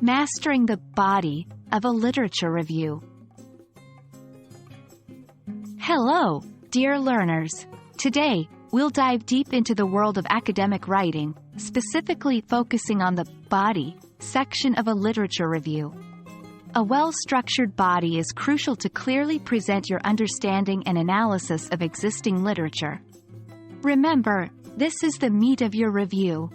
Mastering the body of a literature review. Hello, dear learners. Today, we'll dive deep into the world of academic writing, specifically focusing on the body section of a literature review. A well-structured body is crucial to clearly present your understanding and analysis of existing literature. Remember, this is the meat of your review.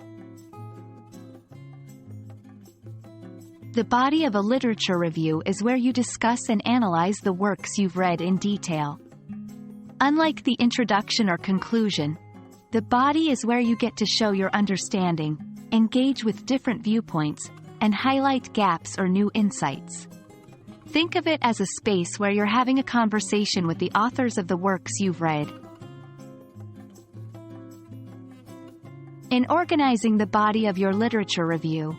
The body of a literature review is where you discuss and analyze the works you've read in detail. Unlike the introduction or conclusion, the body is where you get to show your understanding, engage with different viewpoints, and highlight gaps or new insights. Think of it as a space where you're having a conversation with the authors of the works you've read. In organizing the body of your literature review.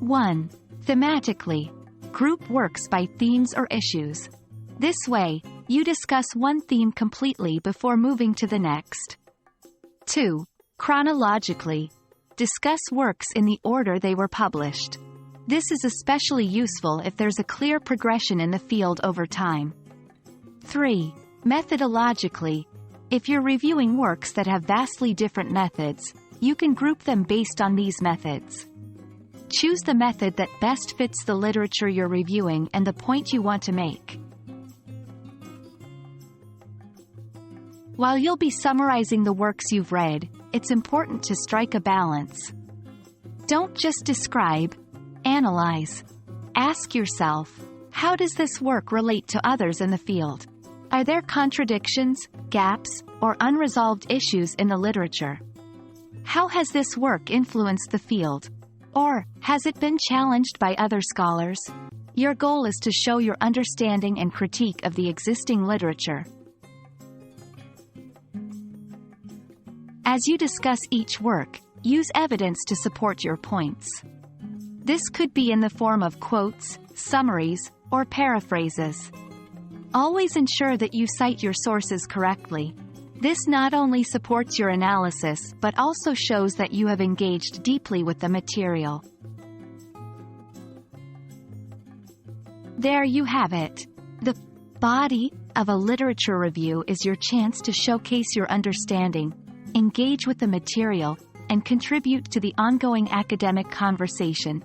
1. Thematically. Group works by themes or issues. This way, you discuss one theme completely before moving to the next. 2. Chronologically. Discuss works in the order they were published. This is especially useful if there's a clear progression in the field over time. 3. Methodologically. If you're reviewing works that have vastly different methods, you can group them based on these methods. Choose the method that best fits the literature you're reviewing and the point you want to make. While you'll be summarizing the works you've read, it's important to strike a balance. Don't just describe, analyze. Ask yourself, how does this work relate to others in the field? Are there contradictions, gaps, or unresolved issues in the literature? How has this work influenced the field? Or, has it been challenged by other scholars? Your goal is to show your understanding and critique of the existing literature. As you discuss each work, use evidence to support your points. This could be in the form of quotes, summaries, or paraphrases. Always ensure that you cite your sources correctly. This not only supports your analysis but also shows that you have engaged deeply with the material. There you have it. The body of a literature review is your chance to showcase your understanding, engage with the material, and contribute to the ongoing academic conversation.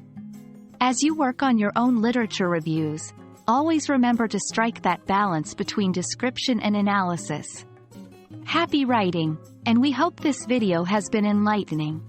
As you work on your own literature reviews, always remember to strike that balance between description and analysis. Happy writing, and we hope this video has been enlightening.